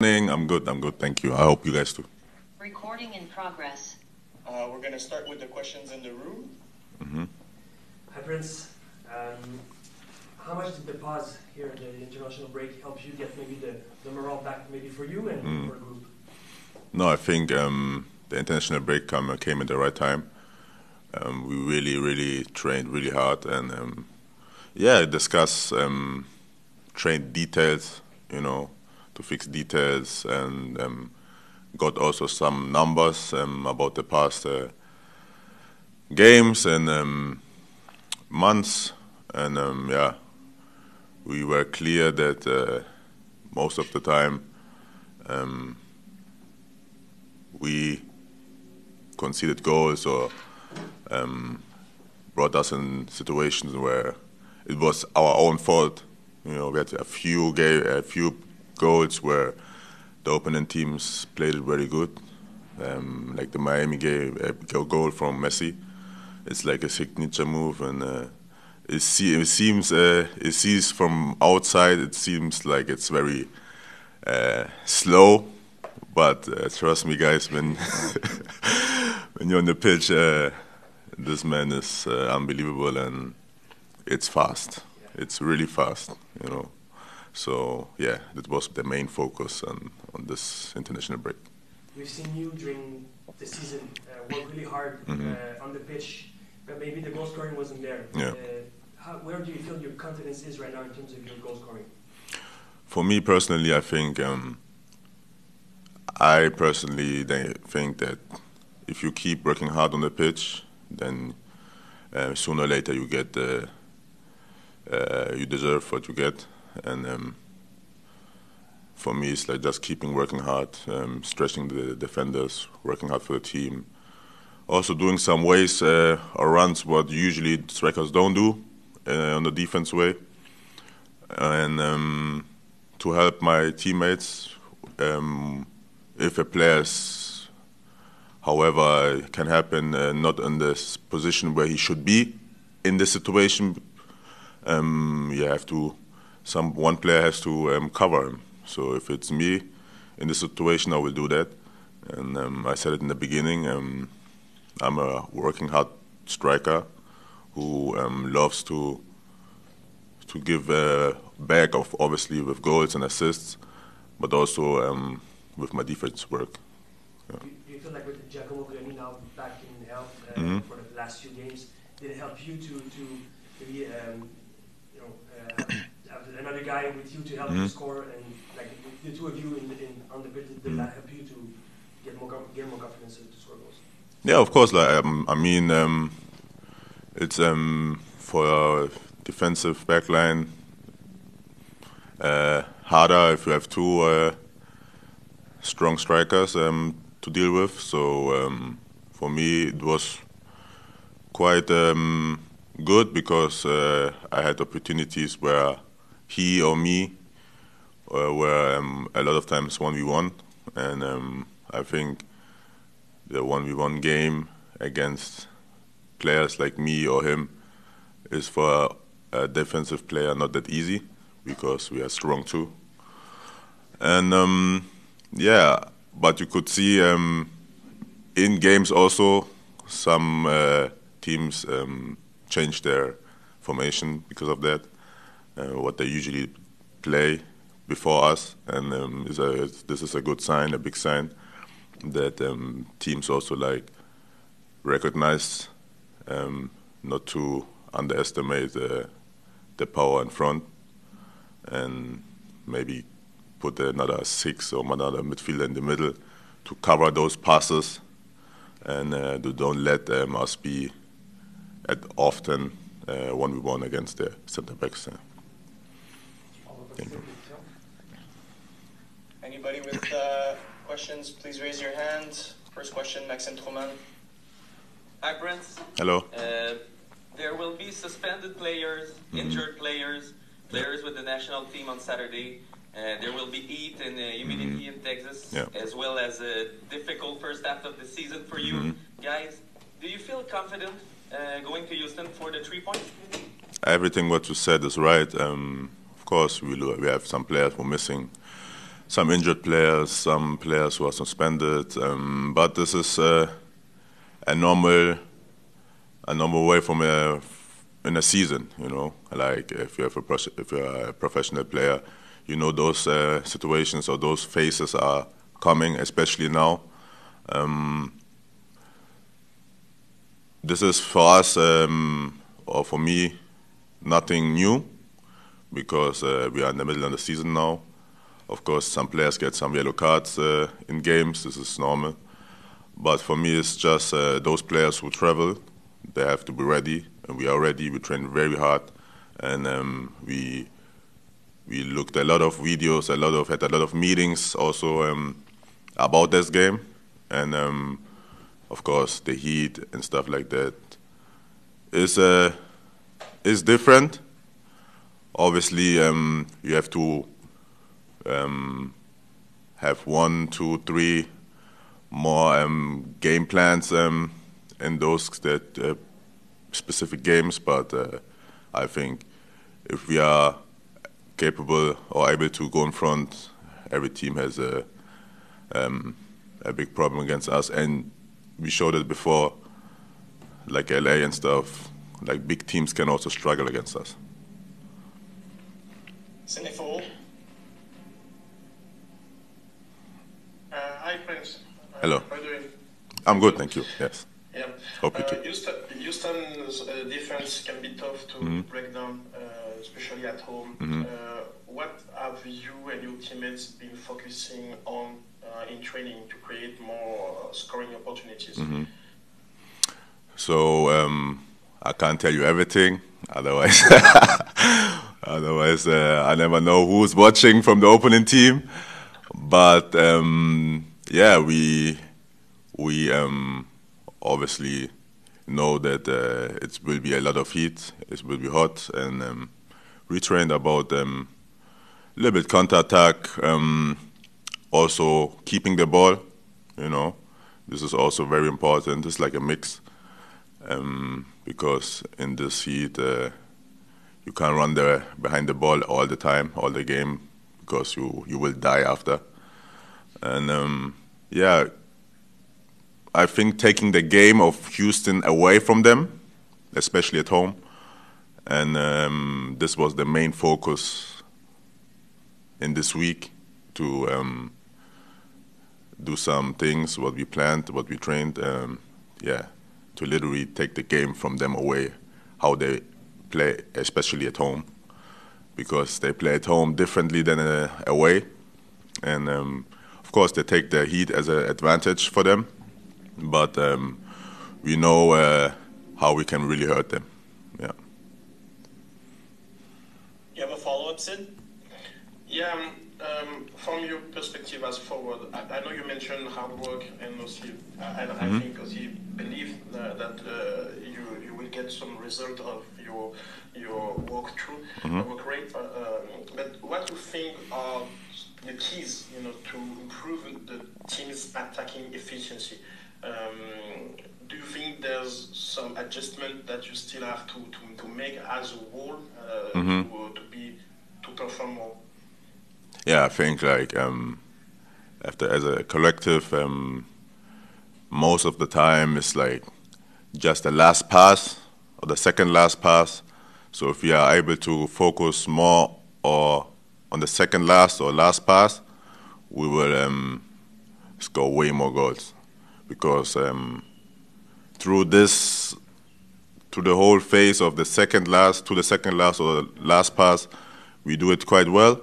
evening. I'm good, thank you. I hope you guys too. Recording in progress. We're going to start with the questions in the room. Hi, Prince. How much did the pause here, the international break, help you get maybe the morale back, maybe for you and for the group? No, I think the international break came at the right time. We really trained really hard and discuss trained details, to fix details, and got also some numbers about the past games and months, and we were clear that most of the time we conceded goals or brought us in situations where it was our own fault. We had a few goals where the opponent teams played it very good, like the Miami game, a goal from Messi. It's like a signature move, and it sees from outside, it seems like it's very slow, but trust me, guys, when when you're on the pitch, this man is unbelievable, and it's fast. It's really fast, So yeah, that was the main focus on this international break. We've seen you during the season work really hard on the pitch, but maybe the goal scoring wasn't there. Yeah. Where do you feel your confidence is right now in terms of your goal scoring? For me personally, I think that if you keep working hard on the pitch, then sooner or later you get you deserve what you get. And for me, it's like just keeping working hard, stretching the defenders, working hard for the team. Also doing some ways or runs what usually strikers don't do on the defense way. And to help my teammates, if a player's, however, it can happen, not in this position where he should be in this situation, one player has to cover him. So if it's me in this situation, I will do that. And I said it in the beginning, I'm a working hard striker who loves to give back, obviously with goals and assists, but also with my defense work. Yeah. Do you feel like with Giacomo now back in health for the last few games, did it help you to maybe have another guy with you to help you score, and like the two of you on the pitch, did that help you to get more confidence to score goals? Yeah, of course. Like it's for a defensive backline harder if you have two strong strikers to deal with. So for me, it was quite good because I had opportunities where he or me were a lot of times 1v1, and I think the 1v1 game against players like me or him is for a defensive player not that easy because we are strong too. And but you could see in games also some teams change their formation because of that, what they usually play before us, and this is a good sign, a big sign that teams also recognize not to underestimate the power in front, and maybe put another 6 or another midfielder in the middle to cover those passes, and don't let us be often 1v1 against the center backs. Thank you. Anybody with questions, please raise your hand. First question, Maxime Truman. Hi, Prince. Hello. There will be suspended players, injured players with the national team on Saturday. There will be heat and humidity in Texas, as well as a difficult first half of the season for you guys. Do you feel confident going to Houston for the 3 points? Everything what you said is right. Of course, we have some players who are missing. some injured players, some players who are suspended. But this is a normal way in a season. You know, like if you're a professional player, you know those situations or those phases are coming, especially now. This is for us or for me nothing new, because we are in the middle of the season now. Of course, some players get some yellow cards in games. This is normal. But for me, it's just those players who travel, they have to be ready, and we are ready. We train very hard, and we looked at a lot of videos, had a lot of meetings also about this game, and of course the heat and stuff like that is different. Obviously, you have to have 1, 2, 3 more game plans in those specific games, but I think if we are capable or able to go in front, every team has a big problem against us, and we showed it before, like LA and stuff. Like big teams can also struggle against us. Sénéfo. Hi, Prince. Hello. How are you doing? I'm good, thank you. Yes. Yeah. Hope you too. Houston's defense can be tough to break down, especially at home. What have you and your teammates been focusing on in training to create more scoring opportunities? So I can't tell you everything, otherwise, I never know who's watching from the opponent team. But yeah, we obviously know that it will be a lot of heat. It will be hot, and we trained about a little bit counter-attack, also keeping the ball. You know, this is also very important. It's like a mix, because in this heat you can't run behind the ball all the time, all the game, because you will die after. And yeah, I think taking the game of Houston away from them, especially at home, and this was the main focus in this week, to do some things, what we planned, what we trained, yeah, to literally take the game from them away, how they play, especially at home, because they play at home differently than away, and of course they take the heat as an advantage for them, but we know how we can really hurt them. Yeah. You have a follow-up, Sid? Yeah. From your perspective as forward, I know you mentioned hard work, and also, and I think also you believe that you will get some result of your work rate. But what do you think are the keys, to improve the team's attacking efficiency? Do you think there's some adjustment that you still have to make as a whole to perform more? Yeah, I think like as a collective, most of the time it's like just the last pass or the second last pass. So if we are able to focus more or on the second last or last pass, we will score way more goals, because through the whole phase of the second last or the last pass, we do it quite well.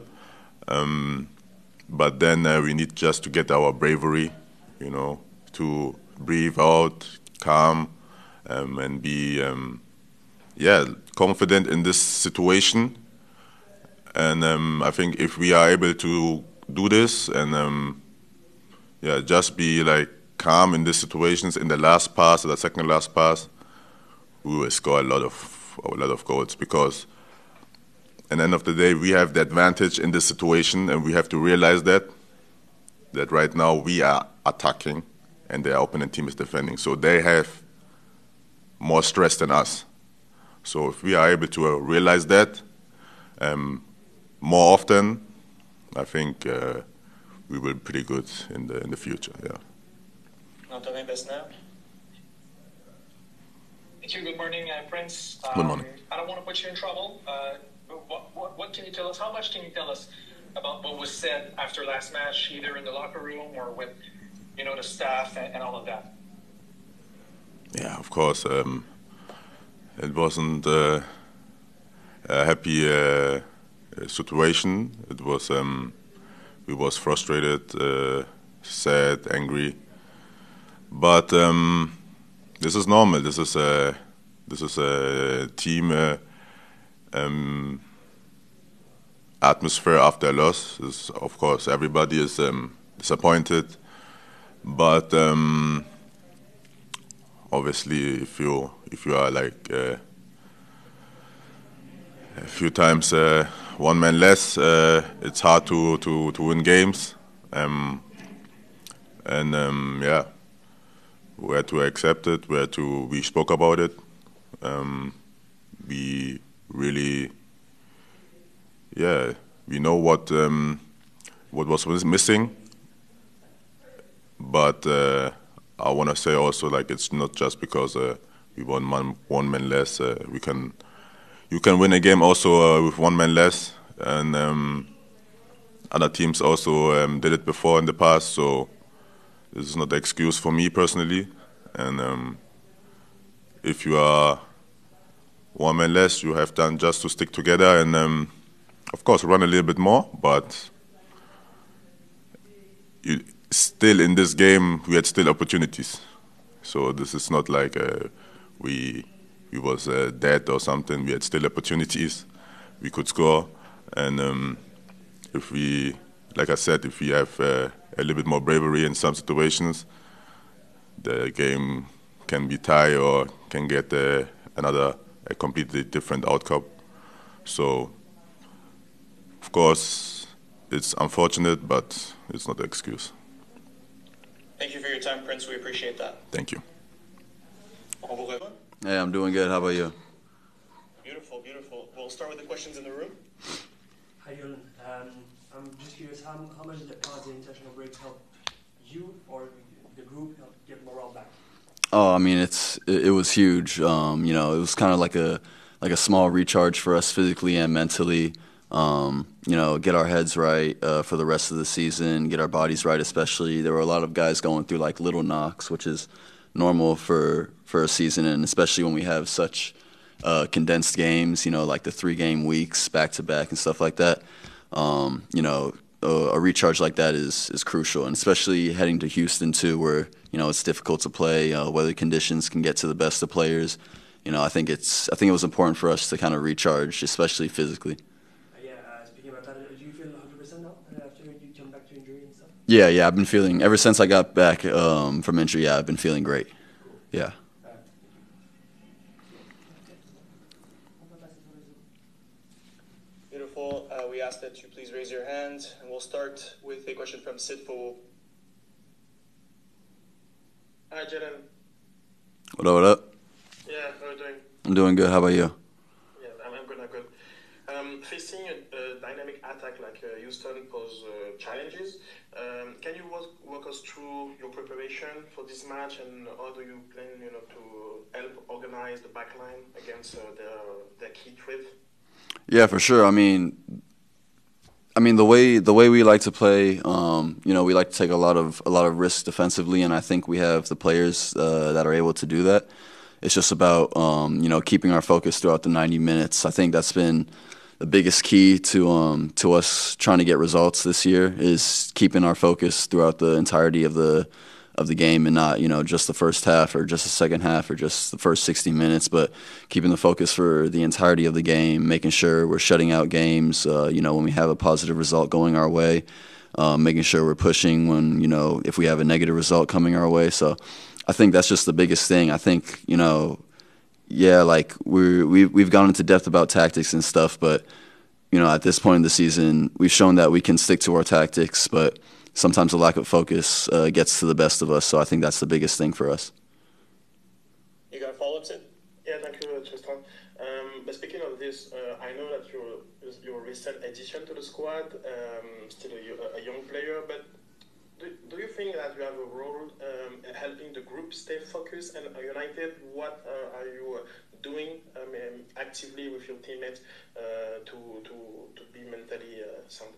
But then we need just to get our bravery, to breathe out, calm, and be, confident in this situation. And I think if we are able to do this and, just be like calm in these situations, in the last pass or the second last pass, we will score a lot of goals, because at the end of the day, we have the advantage in this situation, and we have to realize that right now we are attacking and their opponent team is defending. So they have more stress than us. So if we are able to realize that more often, I think we will be pretty good in the future. Yeah. Antonin Besnard. Thank you. Good morning, Prince. Good morning. I don't want to put you in trouble. What can you tell us? How much can you tell us about what was said after last match, either in the locker room or with, the staff and all of that? Yeah, of course. It wasn't a happy situation. It was we was frustrated, sad, angry. But this is normal. This is a team atmosphere after a loss. Of course, everybody is disappointed. But obviously, if you are like a few times one man less, it's hard to win games. Yeah, we had to accept it. We spoke about it. We really, we know what was missing. But I want to say also, like, it's not just because we won one man less. You can win a game also with one man less, and other teams also did it before in the past. So this is not an excuse for me personally. And if you are one man less, you have done just to stick together and, of course, run a little bit more. But still in this game, we had still opportunities. So this is not like we was dead or something. We had still opportunities. We could score. And if we, like I said, if we have a little bit more bravery in some situations, the game can be tied or can get a completely different outcome. So, of course, it's unfortunate, but it's not an excuse. Thank you for your time, Prince. We appreciate that. Thank you. Hey, I'm doing good. How about you? Beautiful, beautiful. We'll start with the questions in the room. Hi, Dylan. I'm just curious, how much did the pause, the intentional break, help you or the group help get morale back? Oh, I mean, it was huge. It was kind of like a small recharge for us physically and mentally. Get our heads right for the rest of the season, get our bodies right especially. There were a lot of guys going through like little knocks, which is normal for a season, and especially when we have such condensed games, like the 3-game weeks back-to-back and stuff like that. A recharge like that is crucial, and especially heading to Houston too, where it's difficult to play. Weather conditions can get to the best of players. I think it was important for us to kind of recharge, especially physically. Speaking about that, do you feel 100% now after you come back to injury and stuff? Yeah, I've been feeling, ever since I got back from injury, I've been feeling great. Yeah. Beautiful. We ask that you please raise your hand, and we'll start with a question from Sidfo. Hi, Jalen. What up? Yeah, how are you doing? I'm doing good. How about you? Yeah, I'm good. Facing a dynamic attack like Houston pose challenges. Can you walk us through your preparation for this match, and how do you plan, to help organize the backline against their key threat? Yeah, for sure. I mean, the way we like to play, we like to take a lot of risks defensively, and I think we have the players that are able to do that. It's just about keeping our focus throughout the 90 minutes. I think that's been the biggest key to us trying to get results this year, is keeping our focus throughout the entirety of the game, and not just the first half or just the second half or just the first 60 minutes, but keeping the focus for the entirety of the game, making sure we're shutting out games when we have a positive result going our way, making sure we're pushing when if we have a negative result coming our way. So I think that's just the biggest thing. I think we've gone into depth about tactics and stuff, but at this point in the season, we've shown that we can stick to our tactics, but sometimes the lack of focus gets to the best of us. So I think that's the biggest thing for us. You got a follow-up, Sid? Yeah, thank you, Tristan. But speaking of this, I know that you're a recent addition to the squad, still a young player, but that you have a role helping the group stay focused and united. What are you doing actively with your teammates to be mentally sound?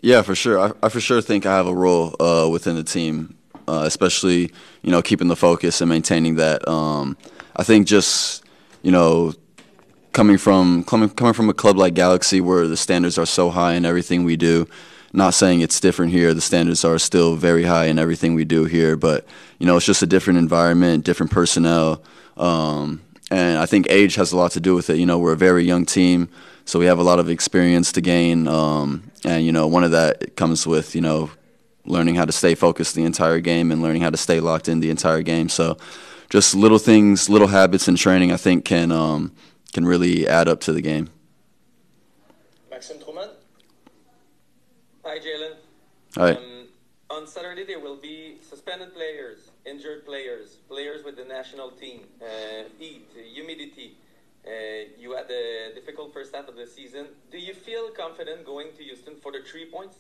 Yeah, for sure. I for sure think I have a role within the team, especially keeping the focus and maintaining that. I think just coming from a club like Galaxy where the standards are so high in everything we do. Not saying it's different here. The standards are still very high in everything we do here, but it's just a different environment, different personnel, and I think age has a lot to do with it. We're a very young team, so we have a lot of experience to gain, and one of that comes with learning how to stay focused the entire game and learning how to stay locked in the entire game. So just little things, little habits in training, I think can really add up to the game. Maxime Truman. Hi, Jalen. Hi. On Saturday, there will be suspended players, injured players, players with the national team, heat, humidity. You had a difficult first half of the season. Do you feel confident going to Houston for the 3 points?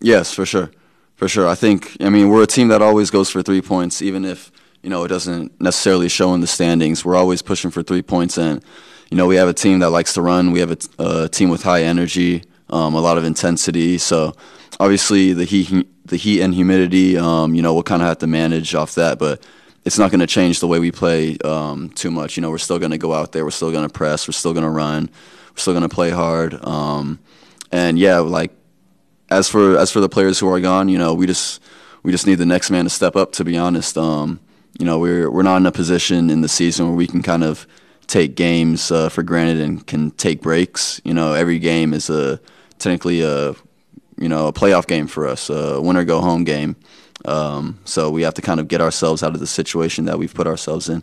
Yes, for sure. For sure. I think, we're a team that always goes for 3 points, even if, it doesn't necessarily show in the standings. We're always pushing for 3 points, and, we have a team that likes to run. We have a team with high energy, a lot of intensity. So, obviously, the heat and humidity, we'll kind of have to manage off that, but it's not going to change the way we play too much. We're still going to go out there. We're still going to press. We're still going to run. We're still going to play hard. And, yeah, as for the players who are gone, we just need the next man to step up, to be honest. We're not in a position in the season where we can kind of take games for granted and can take breaks. Every game is technically a playoff game for us, a win-or-go-home game. So we have to kind of get ourselves out of the situation that we've put ourselves in.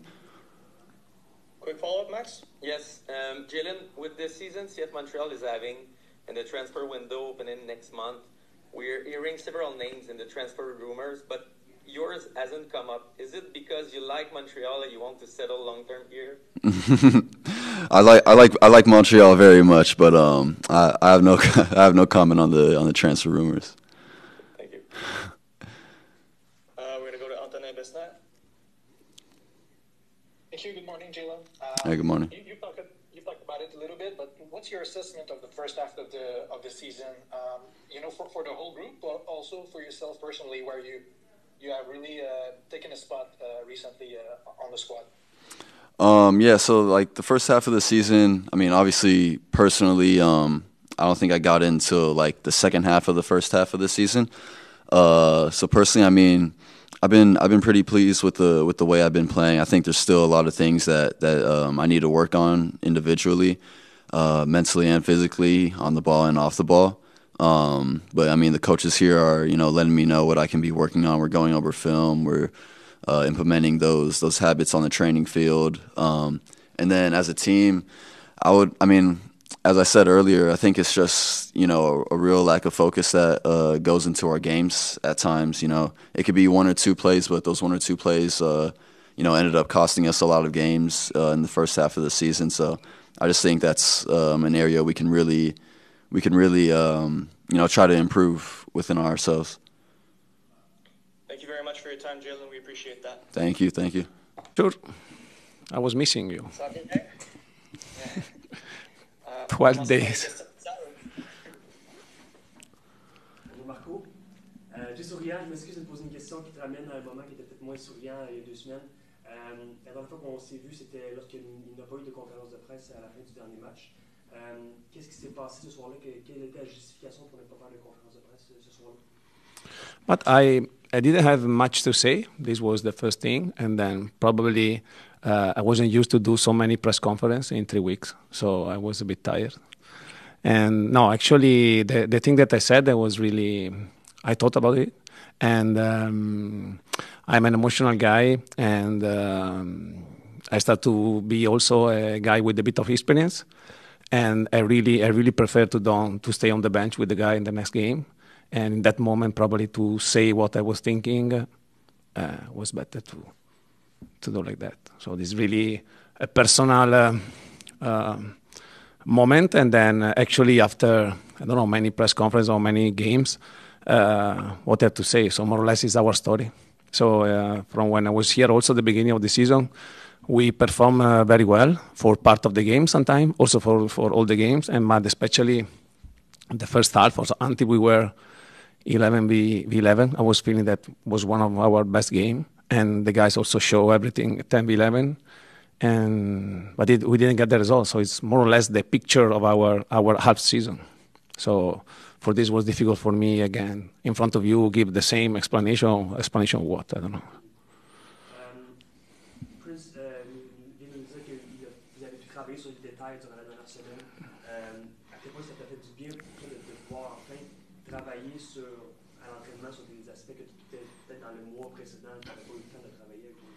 Quick follow-up, Max? Yes. Jalen, with this season CF Montreal is having and the transfer window opening next month, we're hearing several names in the transfer rumors, but yours hasn't come up. Is it because you like Montreal and you want to settle long-term here? I like Montreal very much, but I have no comment on the transfer rumors. Thank you. We're going to go to Antonin Besnat. Thank you. Good morning, Jalen. Hey, good morning. You've talked about it a little bit, but what's your assessment of the first half of the season? For the whole group, but also for yourself personally, where you have really taken a spot recently on the squad. Yeah, so the first half of the season, obviously personally, I don't think I got into the second half of the first half of the season. So personally, I've been pretty pleased with the way I've been playing. I think there's still a lot of things that I need to work on individually, mentally and physically, on the ball and off the ball. But the coaches here are letting me know what I can be working on. We're going over film. We're implementing those habits on the training field. And then as a team, as I said earlier, I think it's just a real lack of focus that goes into our games at times. It could be 1 or 2 plays, but those 1 or 2 plays ended up costing us a lot of games in the first half of the season. So I just think that's an area we can really try to improve within ourselves. Thank you very much for your time, Jalen. We appreciate that. Thank you. Sure. I was missing you. 12 days. Bonjour Marco. Tu es souriant, je m'excuse de te poser une question qui te ramène à un moment qui était peut-être moins souriant il y a 2 semaines. La dernière fois qu'on s'est vu, c'était lorsqu'il n'a pas eu de conférence de presse à la fin du dernier match. Qu'est-ce qui s'est passé ce soir-là? Quelle était la justification pour ne pas faire de conférence de presse ce soir-là? But I didn't have much to say. This was the first thing, and then probably I wasn't used to do so many press conferences in 3 weeks, so I was a bit tired. And no, actually, the thing that I said, I thought about it, and I'm an emotional guy, and I start to be also a guy with a bit of experience, and I really prefer to stay on the bench with the guy in the next game. And in that moment, probably to say what I was thinking was better to do like that. So this is really a personal moment. And then actually after, I don't know, many press conferences or many games, what I have to say. So more or less is our story. So from when I was here, also the beginning of the season, we perform very well for part of the game sometimes, also for all the games, and but especially the first half, also until we were 11v11, I was feeling that was one of our best game, and the guys also show everything 10v11, but we didn't get the result. So it's more or less the picture of our half season. So for this was difficult for me again in front of you give the same explanation of what, I don't know. Prince vient de nous dire que vous avez pu travailler sur les détails durant la dernière semaine. À quel point ça t'a fait du bien pour toi de pouvoir enfin travailler à l'entraînement sur des aspects que tu peut-être dans le mois précédent, tu n'avais pas eu le temps de travailler avec vous?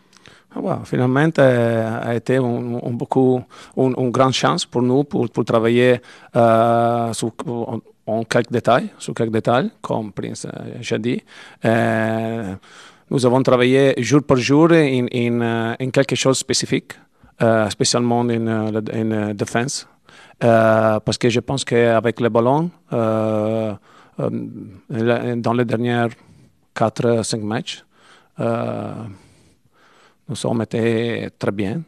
Wow, finalmente a été une grande chance pour nous pour travailler sur quelques détails, comme Prince a dit. Nous avons travaillé jour par jour in quelque chose de spécifique, spécialement in défense, parce que je pense qu'avec le ballon, dans les derniers 4-5 matchs, nous sommes été très bien.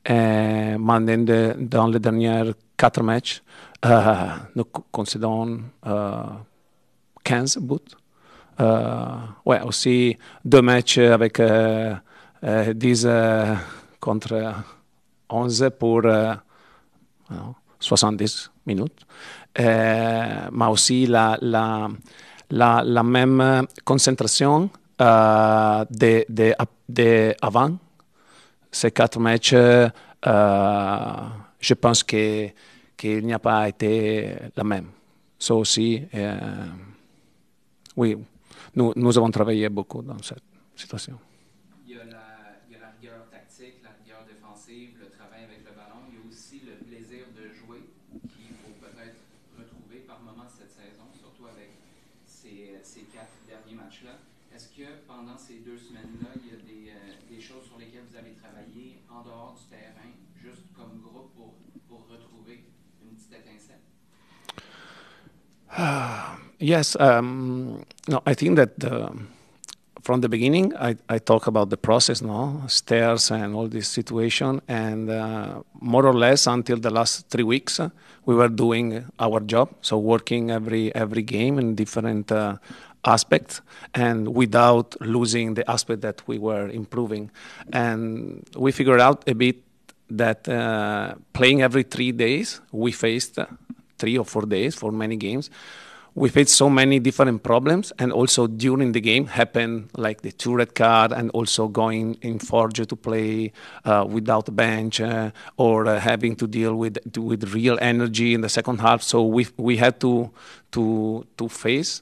Mais dans les derniers 4 matchs, nous concédons 15 buts. Ouais, aussi 2 matchs avec 10 contre 11 pour 70 minutes. Mais aussi la même concentration avant ces 4 matchs. Je pense qu'il n'y a pas été la même. Ça aussi, oui, nous avons travaillé beaucoup dans cette situation. Il y a la rigueur tactique, la rigueur défensive, le travail avec le ballon. Il y a aussi le plaisir de jouer qu'il faut peut-être retrouver par moment cette saison, surtout avec ces 4 derniers matchs-là. Est-ce que pendant ces 2 semaines-là, il y a des choses sur lesquelles vous avez travaillé en dehors du terrain, juste comme groupe pour retrouver une petite étincelle? Yes, no, I think that from the beginning, I talk about the process, no, stairs and all this situation, and more or less until the last 3 weeks, we were doing our job, so working every game in different aspects, and without losing the aspect that we were improving, and we figured out a bit that playing every 3 days, we faced 3 or 4 days for many games. We faced so many different problems, and also during the game happened like the 2 red card, and also going in Forge to play without a bench, or having to deal with real energy in the second half. So we had to face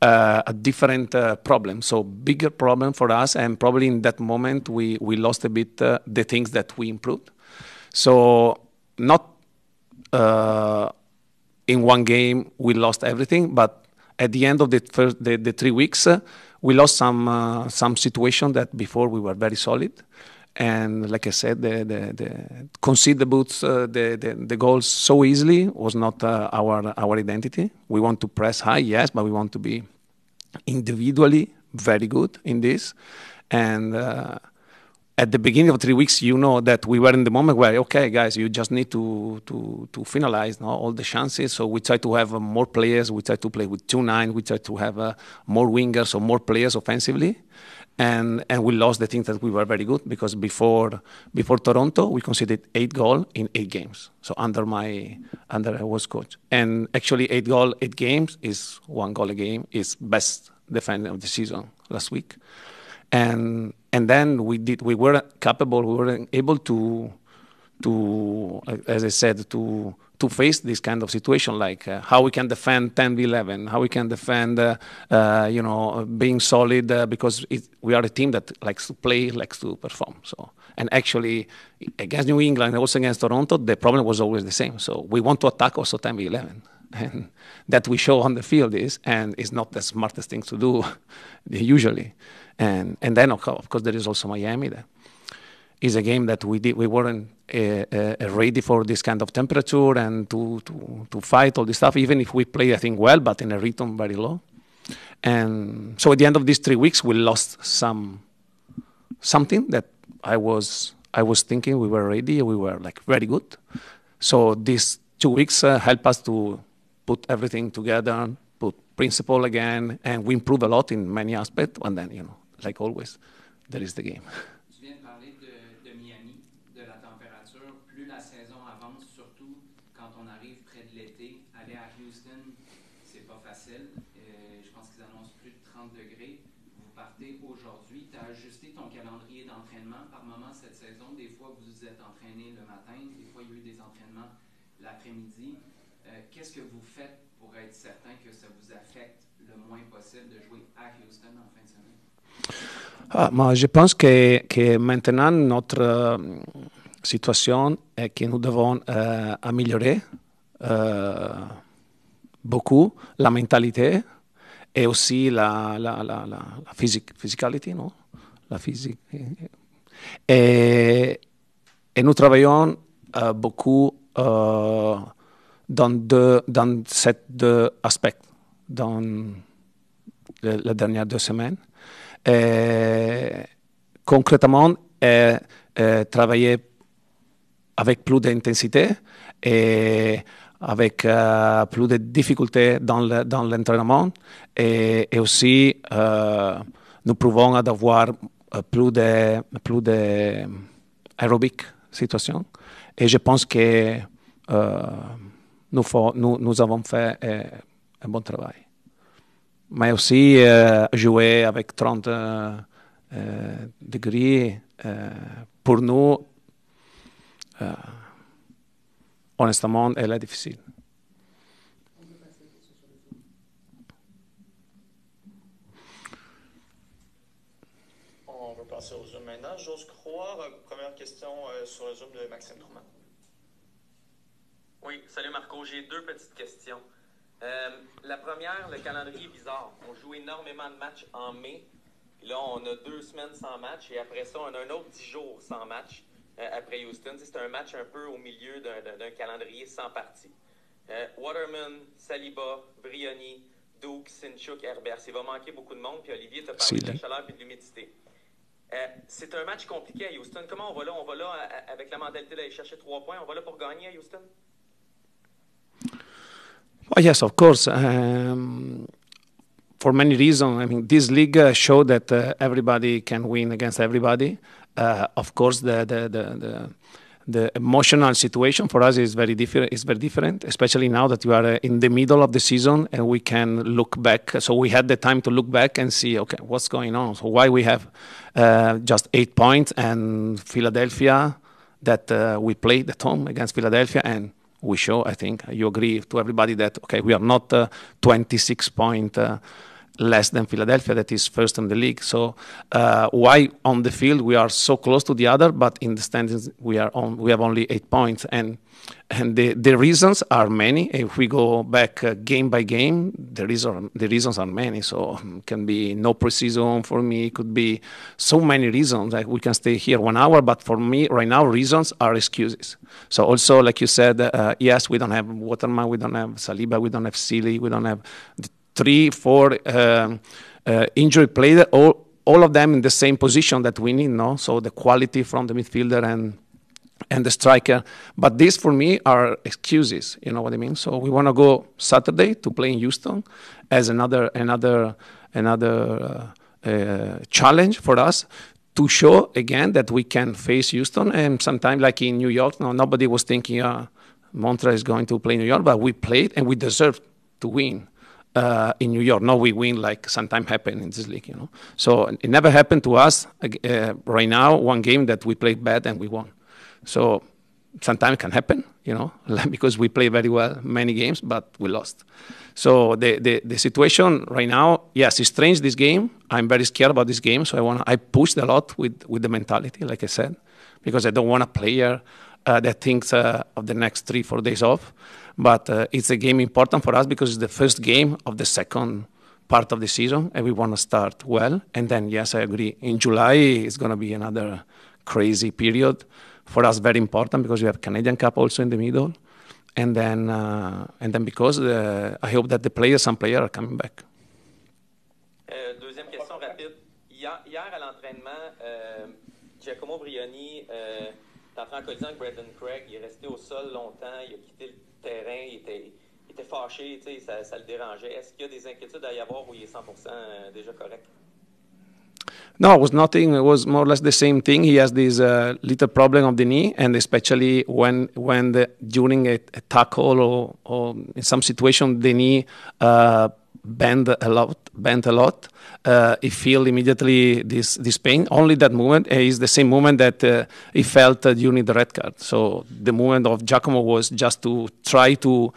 a different problem, so bigger problem for us, and probably in that moment we lost a bit the things that we improved. So not in one game we lost everything, but at the end of the 3 weeks, we lost some situation that before we were very solid. And like I said, the concede the boots, the goals so easily was not our identity. We want to press high, yes, but we want to be individually very good in this. And at the beginning of 3 weeks, you know that we were in the moment where, okay, guys, you just need to finalize all the chances. So we try to have more players. We try to play with 2-9. We try to have more wingers or more players offensively. And we lost the things that we were very good, because before Toronto, we conceded 8 goals in 8 games. So under I was coach. And actually 8 goals, 8 games is 1 goal a game, is best defender of the season last week. And then we were capable, we were able to as I said, to face this kind of situation, like how we can defend 10v11, how we can defend, being solid, because we are a team that likes to play, likes to perform. So, and actually, against New England and also against Toronto, the problem was always the same. So we want to attack also 10v11. And that we show on the field is not the smartest thing to do usually. And then of course there is also Miami. That is a game that we weren't ready for this kind of temperature and to fight all this stuff. Even if we play, I think, well, but in a rhythm very low. And so at the end of these 3 weeks, we lost something that I was thinking we were ready, we were like very good. So these 2 weeks help us to put everything together, put principle again, and we improve a lot in many aspects. And then, like always, there is the game. Tu viens de parler de Miami, de la température. Plus la saison avance, surtout quand on arrive près de l'été, aller à Houston, c'est pas facile. Je pense qu'ils annoncent plus de 30 degrés. Vous partez aujourd'hui. Tu as ajusté ton calendrier d'entraînement par moment cette saison. Des fois, vous vous êtes entraîné le matin. Des fois, il y a eu des entraînements l'après-midi. Qu'est-ce que vous faites pour être certain que ça vous affecte le moins possible de jouer à Houston en fin de semaine? Moi, je pense que maintenant, notre situation est que nous devons améliorer beaucoup la mentalité et aussi la physicalité, non? La physique. Et nous travaillons beaucoup dans ces 2 aspects dans les dernières 2 semaines. Et concrètement, travailler avec plus d'intensité et avec plus de difficultés dans l'entraînement. Et aussi, nous pouvons avoir plus d'aérobic situation. Et je pense que nous avons fait un bon travail. Mais aussi jouer avec 30 degrés, pour nous, honnêtement, elle est difficile. On va passer au Zoom maintenant. J'ose croire, première question sur le Zoom de Maxime Tourment. Oui, salut Marco, j'ai 2 petites questions. La première, le calendrier est bizarre. On joue énormément de matchs en mai. Puis là, on a 2 semaines sans match. Et après ça, on a un autre 10 jours sans match après Houston. C'est un match un peu au milieu d'un calendrier sans partie. Waterman, Saliba, Brioni, Duke, Sinchuk, Herbert. Il va manquer beaucoup de monde. Puis Olivier t'a parlé de la chaleur et de l'humidité. C'est un match compliqué à Houston. Comment on va là? On va là avec la mentalité d'aller chercher 3 points. On va là pour gagner à Houston? Oh, yes, of course. For many reasons. I mean, this league showed that everybody can win against everybody. Of course, the emotional situation for us is very different, especially now that we are in the middle of the season and we can look back. So we had the time to look back and see, okay, what's going on? So why we have just 8 points, and Philadelphia, that we played at home against Philadelphia, and we show, I think, you agree to everybody that, okay, we are not 26 points less than Philadelphia, that is first in the league. So why on the field we are so close to the other, but in the standings we have only 8 points, and the reasons are many. If we go back game by game, the reasons are many. So it can be no preseason for me. It could be so many reasons. Like we can stay here 1 hour, but for me right now, reasons are excuses. So also, like you said, yes, we don't have Waterman, we don't have Saliba, we don't have Sealy, we don't have 3, 4 injury players, all of them in the same position that we need, no? So the quality from the midfielder and the striker. But these, for me, are excuses, you know what I mean? So we want to go Saturday to play in Houston as another challenge for us to show, again, that we can face Houston. And sometimes, like in New York, nobody was thinking Montreal is going to play New York, but we played and we deserved to win. In New York. No, we win like sometimes happen in this league, you know. So it never happened to us right now, one game that we played bad and we won. So sometimes it can happen, you know, because we play very well many games, but we lost. So the situation right now, yes, it's strange, this game. I'm very scared about this game, so I pushed a lot with the mentality, like I said, because I don't want a player that thinks of the next 3-4 days off. But it's a game important for us because it's the first game of the second part of the season, and we want to start well. And then, yes, I agree. In July, it's going to be another crazy period for us, very important because we have Canadian Cup also in the middle. And then because I hope that some players are coming back. hier à l'entraînement, Giacomo Brioni est entré en collision avec Braden Craig. Il est resté au sol longtemps. Il a quitté le terrain. Il était fâché. Ça le dérangeait. Est-ce qu'il y a des inquiétudes à y avoir ou il est 100% déjà correct? No, it was nothing. It was more or less the same thing. He has this little problem of the knee, and especially when during a tackle or in some situation the knee bent a lot. He feel immediately this pain. Only that moment is the same moment that he felt during the red card. So the moment of Giacomo was just to try to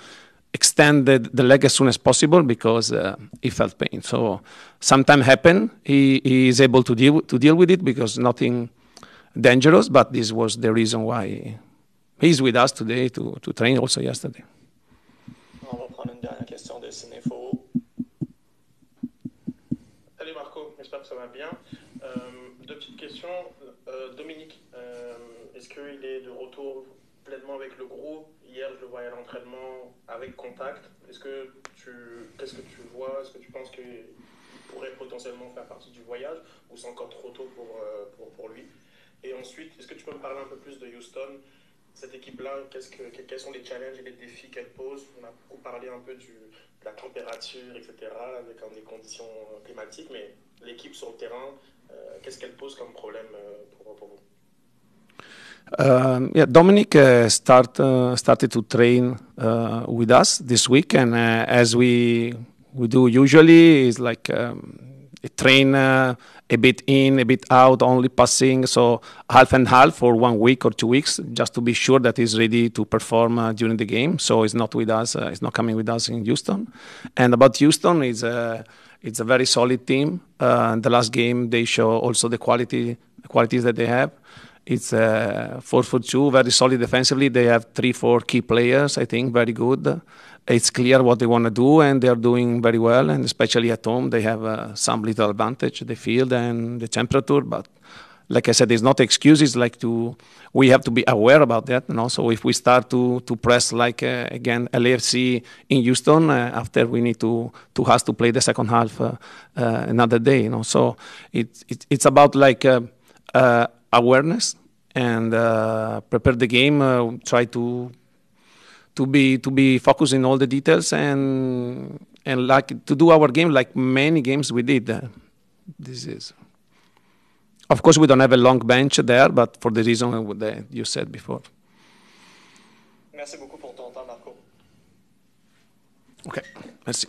extend the leg as soon as possible because he felt pain. So sometimes happen. He is able to deal with it because nothing dangerous. But this was the reason why he's with us today to train. Also yesterday. On va prendre une dernière question de Cinéfo. Salut Marco, j'espère que ça va bien. Deux petites questions. Dominique, est-ce qu'il est de retour pleinement avec le groupe? Hier, je le voyais à l'entraînement avec contact. Qu'est-ce que tu vois? Est-ce que tu penses qu'il pourrait potentiellement faire partie du voyage ou c'est encore trop tôt pour lui? Et ensuite, est-ce que tu peux me parler un peu plus de Houston? Cette équipe-là, quels sont les challenges et les défis qu'elle pose? On a beaucoup parlé un peu de la température, etc., avec des conditions climatiques, mais l'équipe sur le terrain, qu'est-ce qu'elle pose comme problème pour vous? Dominic started to train with us this week, and as we do usually, is like train a bit in, a bit out, only passing, so half and half for 1 week or 2 weeks, just to be sure that he's ready to perform during the game. So he's not with us, he's not coming with us in Houston. And about Houston, it's a very solid team. In the last game, they show also the qualities that they have. It's 4-4-2, very solid defensively. They have 3-4 key players, I think, very good. It's clear what they want to do, and they are doing very well. And especially at home, they have some little advantage, the field and the temperature. But like I said, there's not excuses. We have to be aware about that. So if we start to press like again LAFC in Houston, after we need to have to play the second half another day. So it's about like awareness and prepare the game. Try to be focused in all the details and like to do our game like many games we did. This is, of course, we don't have a long bench there, but for the reason that you said before. Merci beaucoup pour ton temps, Marco. Okay, merci.